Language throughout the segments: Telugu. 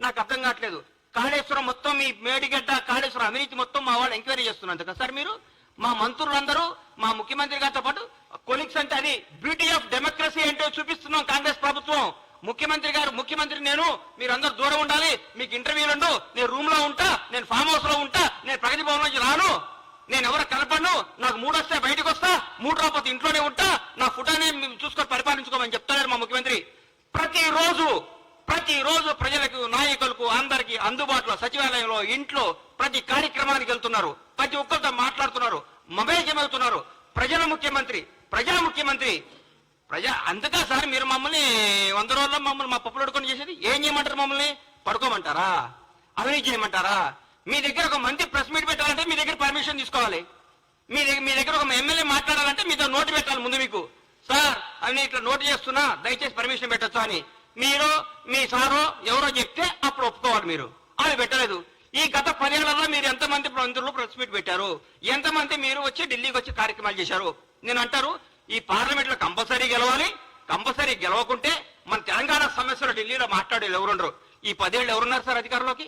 నాకు అర్థం కావట్లేదు. కాళేశ్వరం మొత్తం మీ మేడిగడ్డ కాళేశ్వరం అవినీతి మొత్తం మా వాళ్ళు ఎంక్వైరీ చేస్తున్నారు కదా సార్ మీరు. మా మంత్రులందరూ మా ముఖ్యమంత్రి గారితో పాటు కొలిక్స్ అంటే అది బ్యూటీ ఆఫ్ డెమోక్రసీ ఏంటో చూపిస్తున్నాం కాంగ్రెస్ ప్రభుత్వం. ముఖ్యమంత్రి నేను, మీరందరూ దూరం ఉండాలి, మీకు ఇంటర్వ్యూలు ఉండు, నేను రూమ్ లో ఉంటా, నేను ఫామ్ హౌస్ లో ఉంటా, నేను ప్రగతి భవన్ నుంచి రాను, నేను ఎవరు కలపను, నాకు 3 వస్తే బయటకు వస్తా, 3 రాకపోతే ఇంట్లోనే ఉంటా, నా ఫుటానే చూసుకొని పరిపాలించుకోమని చెప్తారు మా ముఖ్యమంత్రి. ప్రతిరోజు ప్రజలకు, నాయకులకు అందరికీ అందుబాటులో సచివాలయంలో, ఇంట్లో ప్రతి కార్యక్రమానికి వెళ్తున్నారు, ప్రతి ఒక్కరితో మాట్లాడుతున్నారు, మమేకమవుతున్నారు. ప్రజా ముఖ్యమంత్రి అందుకా సార్ మీరు మమ్మల్ని 100 రోజుల్లో మమ్మల్ని మా పప్పులు అడుకొని చేసేది. ఏం చేయమంటారు? మమ్మల్ని పడుకోమంటారా? అవినీతి చేయమంటారా? మీ దగ్గర ఒక మంత్రి ప్రెస్ మీట్ పెట్టాలంటే మీ దగ్గర పర్మిషన్ తీసుకోవాలి. మీ దగ్గర ఒక ఎమ్మెల్యే మాట్లాడాలంటే మీతో నోటు పెట్టాలి ముందు. మీకు సార్ అని ఇట్లా నోటు చేస్తున్నా, దయచేసి పర్మిషన్ పెట్టొచ్చు అని మీరు, మీ సారో ఎవరో చెప్తే అప్పుడు ఒప్పుకోవాలి. మీరు అది పెట్టలేదు. ఈ గత 10 ఏళ్లలో మీరు ఎంతమంది మంత్రులు ప్రెస్ మీట్ పెట్టారు? ఎంతమంది మీరు వచ్చి ఢిల్లీకి వచ్చి కార్యక్రమాలు చేశారు? నేను అంటారు ఈ పార్లమెంట్ లో కంపల్సరీ గెలవాలి. కంపల్సరీ గెలవకుంటే మన తెలంగాణ సమస్యలు ఢిల్లీలో మాట్లాడేది ఎవరుండరు. ఈ 10 ఏళ్ళు ఎవరున్నారు సార్ అధికారంలోకి?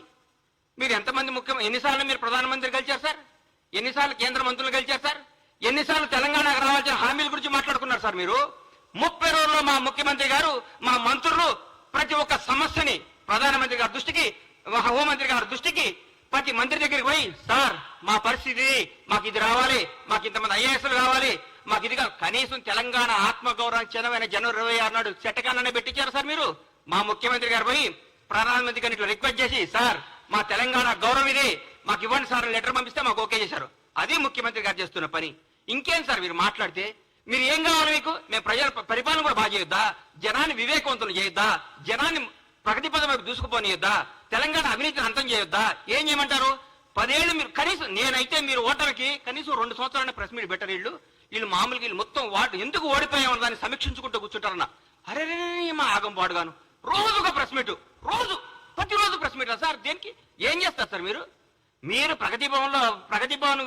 మీరు ఎంతమంది ఎన్నిసార్లు మీరు ప్రధానమంత్రి గెలిచారు సార్? ఎన్నిసార్లు కేంద్ర మంత్రులు గెలిచారు సార్? ఎన్నిసార్లు తెలంగాణకు రావాల్సిన హామీల గురించి మాట్లాడుకున్నారు సార్ మీరు? 30 రోజుల్లో మా ముఖ్యమంత్రి గారు, మా మంత్రులు ప్రతి ఒక్క సమస్యని ప్రధానమంత్రి గారి దృష్టికి, హోంమంత్రి గారి దృష్టికి, ప్రతి మంత్రి దగ్గరికి పోయి సార్ మా పరిస్థితి, మాకు ఇది రావాలి, మాకు ఇంతమంది ఐఏఎస్లు కావాలి, మాకు ఇది కనీసం తెలంగాణ ఆత్మగౌరవం చిన్నమైన జనవరి 26 నాడు చెట్టకాలనే పెట్టించారు సార్ మీరు. మా ముఖ్యమంత్రి గారు పోయి ప్రధానమంత్రి గారిని ఇట్లా రిక్వెస్ట్ చేసి సార్ మా తెలంగాణ గౌరవం ఇది, మాకు ఇవ్వండి సార్ లెటర్ పంపిస్తే మాకు ఓకే చేశారు. అది ముఖ్యమంత్రి గారు చేస్తున్న పని. ఇంకేం సార్ మీరు మాట్లాడితే? మీరు ఏం కావాలి మీకు? మేము ప్రజల పరిపాలన కూడా బాగా చేయొద్దా? జనాన్ని వివేకవంతులు చేయొద్దా? జనాన్ని ప్రగతి పదం వైపు దూసుకుపోనియొద్దా? తెలంగాణ అవినీతిని అంతం చేయొద్దా? ఏం చేయమంటారు? 10 ఏళ్ళు మీరు కనీసం, నేనైతే మీరు ఓటర్కి కనీసం 2 సంవత్సరాలనే ప్రెస్ మీట్ పెట్టారు. వీళ్ళు మామూలుగా వీళ్ళు మొత్తం ఎందుకు ఓడిపోయామని దాన్ని సమీక్షించుకుంటూ కూర్చుంటారన్న. అరే మా ఆగం పాడుగాను రోజుగా ప్రెస్ మీట్, ప్రతిరోజు ప్రెస్ మీట్ సార్. దేనికి? ఏం చేస్తారు సార్ మీరు? ప్రగతి భవన్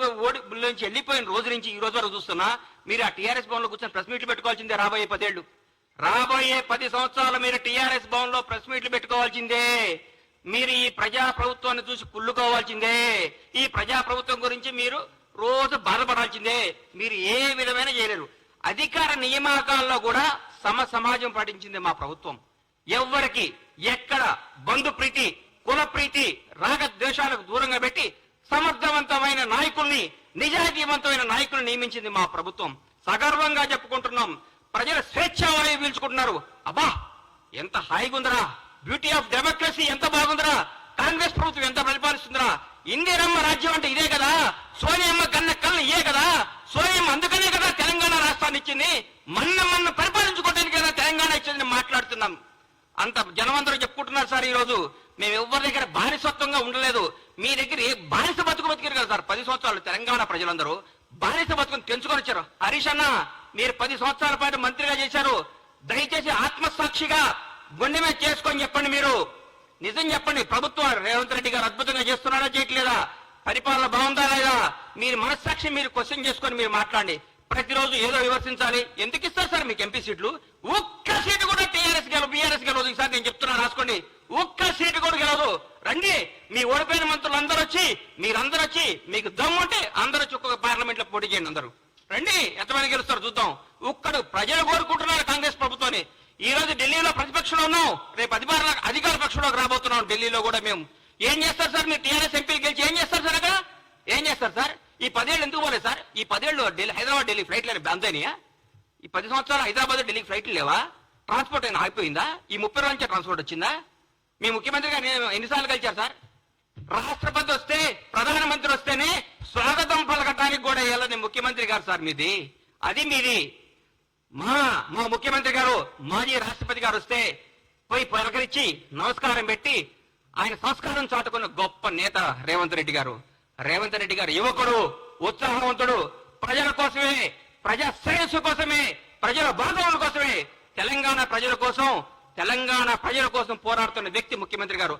నుంచి వెళ్ళిపోయిన రోజు నుంచి ఈ రోజు వరకు చూస్తున్నా మీరు ఆ టీఆర్ఎస్ భవన్ లో కూర్చొని ప్రెస్ మీట్లు పెట్టుకోవాల్సిందే. రాబోయే 10 ఏళ్ళు, రాబోయే 10 సంవత్సరాలు మీరు టీఆర్ఎస్ భవన్ లో ప్రెస్ మీట్లు పెట్టుకోవాల్సిందే. మీరు ఈ ప్రజా ప్రభుత్వాన్ని చూసి కుళ్ళుకోవాల్సిందే. ఈ ప్రజా ప్రభుత్వం గురించి మీరు రోజు బాధపడాల్సిందే. మీరు ఏ విధమైన చేయలేరు. అధికార నియామకాల్లో కూడా సమాజం పాటించింది మా ప్రభుత్వం. ఎవ్వరికి ఎక్కడ బంధు ప్రీతి, కుల ప్రీతి, రాగద్వేషాలకు దూరంగా పెట్టి సమర్థవంతమైన నాయకుల్ని, నిజాయితీవంతమైన నాయకుల్ని నియమించింది మా ప్రభుత్వం. సగర్వంగా చెప్పుకుంటున్నాం. ప్రజల స్వేచ్ఛావాయువు పీల్చుకుంటున్నారు. అబ్బా ఎంత హాయిగుందరా! బ్యూటీ ఆఫ్ డెమోక్రసీ ఎంత బాగుందరా! కాంగ్రెస్ ప్రభుత్వం ఎంత పరిపాలిస్తుందిరా! ఇందిరమ్మ రాజ్యం అంటే ఇదే కదా! సోనియమ్మ కన్న కళ్ళు ఇదే కదా! సోనియమ్మ అందుకనే కదా తెలంగాణ రాష్ట్రాన్ని ఇచ్చింది. మన్న పరిపాలించుకోవడానికి కదా తెలంగాణ ఇచ్చింది మాట్లాడుతున్నాం. అంత జనమందరూ చెప్పుకుంటున్నారు సార్. ఈ రోజు మేము ఎవరి దగ్గర బానిసత్వంగా ఉండలేదు. మీ దగ్గర ఏ బానిస బతుకారు కదా సార్. 10 సంవత్సరాలు తెలంగాణ ప్రజలందరూ బానిస బతుకుని తెంచుకొని వచ్చారు. హరీష్ అన్న మీరు 10 సంవత్సరాల పాటు మంత్రిగా చేశారు. దయచేసి ఆత్మసాక్షిగా గుండె మీద చేసుకొని చెప్పండి. మీరు నిజం చెప్పండి. ప్రభుత్వం రేవంత్ రెడ్డి గారు అద్భుతంగా చేస్తున్నారా, చేయట్లేదా? పరిపాలన బాగుందా లేదా? మీరు మనస్సాక్షి మీరు క్వశ్చన్ చేసుకొని మీరు మాట్లాడండి. ప్రతిరోజు ఏదో విమర్శించాలి. ఎందుకు ఇస్తారు సార్ మీకు ఎంపీ సీట్లు? ఒక్క సీటు కూడా టీఆర్ఎస్ గెలవు, బీఆర్ఎస్ గెలవదు. ఈసారి నేను చెప్తున్నా, రాసుకోండి. ఒక్క సీటు కూడా గెలవదు. రండి, మీ ఓడిపోయిన మంత్రులు అందరూ వచ్చి, మీరందరూ వచ్చి, మీకు దమ్ము ఉంటే అందరూ వచ్చి ఒక్కొక్క పార్లమెంట్ లో పోటీ చేయండి. అందరూ రండి, ఎంతమంది గెలుస్తారు చూద్దాం. ఒక్కడు ప్రజలు కోరుకుంటున్నారు కాంగ్రెస్ ప్రభుత్వాన్ని. ఈ రోజు ఢిల్లీలో ప్రతిపక్షంలో ఉన్నాం, రేపు అధికార పక్షంలోకి రాబోతున్నాం. ఢిల్లీలో కూడా మేము ఏం చేస్తారు సార్? మీరు టీఆర్ఎస్ ఎంపీలు గెలిచి ఏం చేస్తారు సార్? అక్కడ ఏం చేస్తారు సార్? ఈ 10 ఏళ్ళు ఎందుకు పోలేదు సార్? ఈ 10 ఏళ్ళు హైదరాబాద్ ఢిల్లీ ఫ్లైట్లు అంతేనియా? ఈ 10 సంవత్సరాలు హైదరాబాద్ ఢిల్లీకి ఫ్లైట్లు లేవా? ట్రాన్స్పోర్ట్ అయినా ఆగిపోయిందా? ఈ 30 రోజుల నుంచి ట్రాన్స్పోర్ట్ వచ్చిందా? మీ ముఖ్యమంత్రి గారు ఎన్నిసార్లు కలిచారు సార్? రాష్ట్రపతి వస్తే, ప్రధానమంత్రి వస్తేనే స్వాగతం పలకటానికి కూడా వెళ్ళని ముఖ్యమంత్రి గారు సార్ మీది. అది మీది. మా ముఖ్యమంత్రి గారు, మాజీ రాష్ట్రపతి గారు వస్తే పోయి పలకరించి నమస్కారం పెట్టి ఆయన సంస్కారం చాటుకున్న గొప్ప నేత రేవంత్ రెడ్డి గారు. రేవంత్ రెడ్డి గారు యువకుడు, ఉత్సాహవంతుడు, ప్రజల కోసమే, ప్రజా శ్రేయస్సు కోసమే, ప్రజల బాగోగుల కోసమే, తెలంగాణ ప్రజల కోసం పోరాడుతున్న వ్యక్తి ముఖ్యమంత్రి గారు.